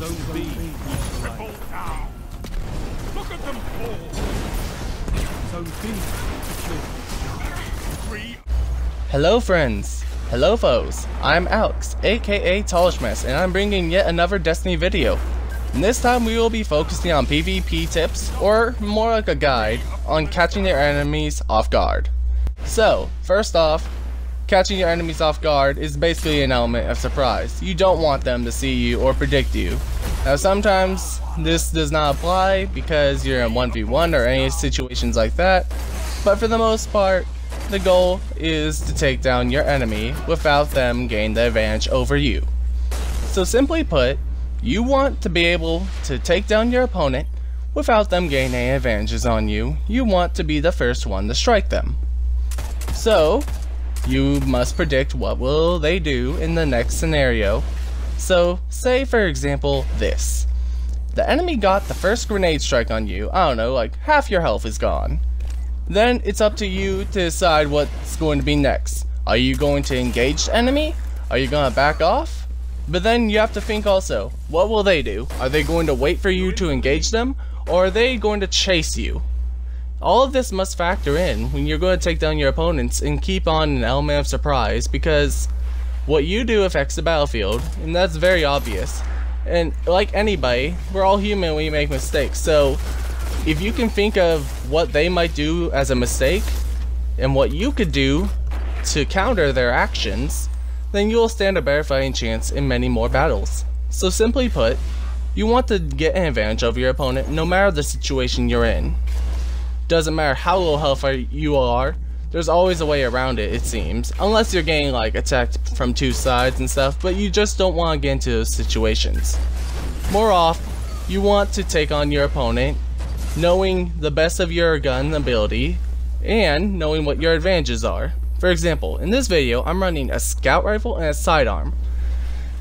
Zone B neutralized. Down. Look at them fall. Zone B secured. Hello friends, hello foes, I'm Alex, aka Talishmas, and I'm bringing yet another Destiny video. And this time we will be focusing on PvP tips, or more like a guide, on catching your enemies off guard. So, first off, catching your enemies off guard is basically an element of surprise. You don't want them to see you or predict you. Now sometimes this does not apply because you're in 1v1 or any situations like that, but for the most part, the goal is to take down your enemy without them gaining the advantage over you. So simply put, you want to be able to take down your opponent without them gaining any advantages on you. You want to be the first one to strike them. So you must predict what will they do in the next scenario. So say for example this. The enemy got the first grenade strike on you, I don't know, like half your health is gone. Then it's up to you to decide what's going to be next. Are you going to engage the enemy? Are you going to back off? But then you have to think also, what will they do? Are they going to wait for you to engage them? Or are they going to chase you? All of this must factor in when you're going to take down your opponents and keep on an element of surprise, because what you do affects the battlefield, and that's very obvious. And like anybody, we're all human when we make mistakes, so if you can think of what they might do as a mistake and what you could do to counter their actions, then you will stand a better fighting chance in many more battles. So simply put, you want to get an advantage over your opponent no matter the situation you're in. Doesn't matter how low health you are, there's always a way around it, it seems, unless you're getting like attacked from two sides and stuff, but you just don't want to get into those situations. More often, you want to take on your opponent knowing the best of your gun ability and knowing what your advantages are. For example, in this video I'm running a scout rifle and a sidearm,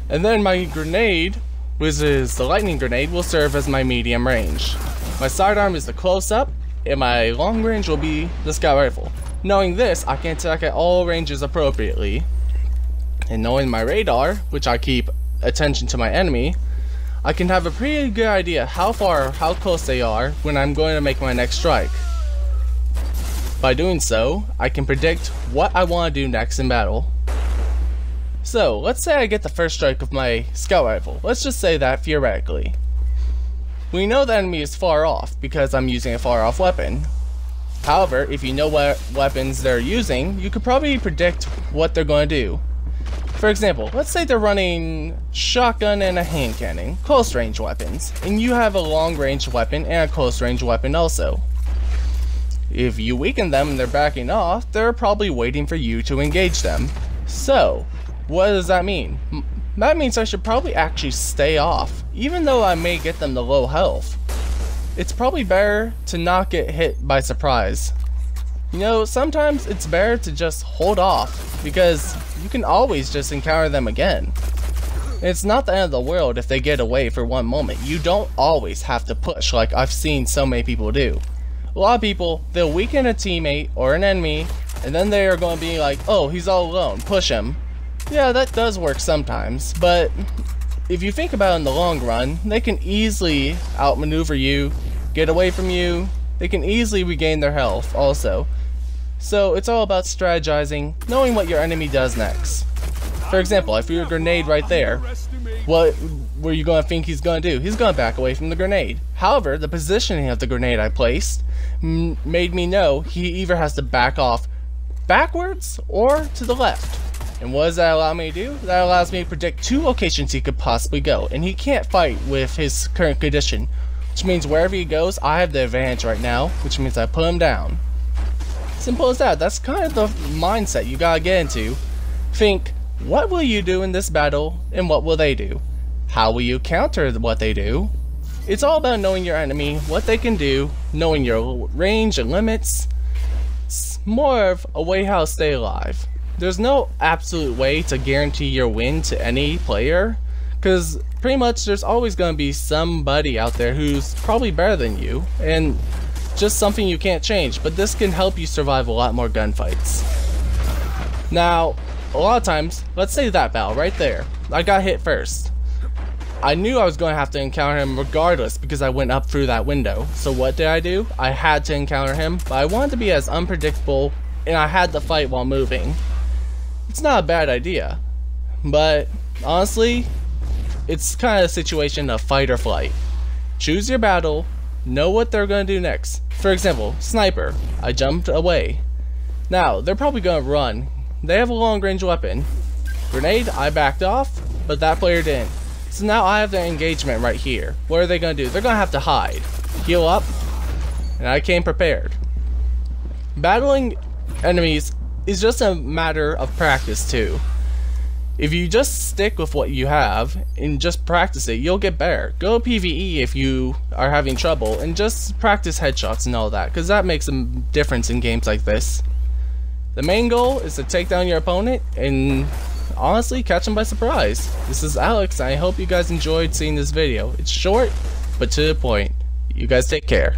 and then my grenade, which is the lightning grenade, will serve as my medium range. My sidearm is the close up and my long range will be the scout rifle. Knowing this, I can attack at all ranges appropriately, and knowing my radar, which I keep attention to my enemy, I can have a pretty good idea how far or how close they are when I'm going to make my next strike. By doing so, I can predict what I want to do next in battle. So, let's say I get the first strike of my scout rifle. Let's just say that theoretically. We know the enemy is far off because I'm using a far off weapon. However, if you know what weapons they're using, you could probably predict what they're going to do. For example, let's say they're running shotgun and a hand cannon, close range weapons, and you have a long range weapon and a close range weapon also. If you weaken them and they're backing off, they're probably waiting for you to engage them. So, what does that mean? That means I should probably actually stay off, even though I may get them to low health. It's probably better to not get hit by surprise. You know, sometimes it's better to just hold off, because you can always just encounter them again. It's not the end of the world if they get away for one moment. You don't always have to push like I've seen so many people do. A lot of people, they'll weaken a teammate or an enemy, and then they are going to be like, oh, he's all alone, push him. Yeah, that does work sometimes, but if you think about it in the long run, they can easily outmaneuver you, get away from you, they can easily regain their health also. So it's all about strategizing, knowing what your enemy does next. For example, if you're a grenade right there, what were you going to think he's going to do? He's going to back away from the grenade. However, the positioning of the grenade I placed made me know he either has to back off backwards or to the left. And what does that allow me to do? That allows me to predict two locations he could possibly go, and he can't fight with his current condition, which means wherever he goes, I have the advantage right now, which means I put him down. Simple as that. That's kind of the mindset you gotta get into. Think, what will you do in this battle, and what will they do? How will you counter what they do? It's all about knowing your enemy, what they can do, knowing your range and limits. It's more of a way how to stay alive. There's no absolute way to guarantee your win to any player, because pretty much there's always going to be somebody out there who's probably better than you, and just something you can't change, but this can help you survive a lot more gunfights. Now, a lot of times, let's say that battle right there, I got hit first. I knew I was going to have to encounter him regardless because I went up through that window. So what did I do? I had to encounter him, but I wanted to be as unpredictable, and I had to fight while moving. It's not a bad idea, but honestly, it's kind of a situation of fight or flight. Choose your battle, know what they're going to do next. For example, sniper, I jumped away. Now, they're probably going to run. They have a long range weapon. Grenade, I backed off, but that player didn't. So now I have the engagement right here. What are they going to do? They're going to have to hide, heal up, and I came prepared. Battling enemies is just a matter of practice too. If you just stick with what you have and just practice it, you'll get better. Go PvE if you are having trouble and just practice headshots and all that, because that makes a difference in games like this. The main goal is to take down your opponent and honestly catch them by surprise. This is Alex, and I hope you guys enjoyed seeing this video. It's short, but to the point. You guys take care.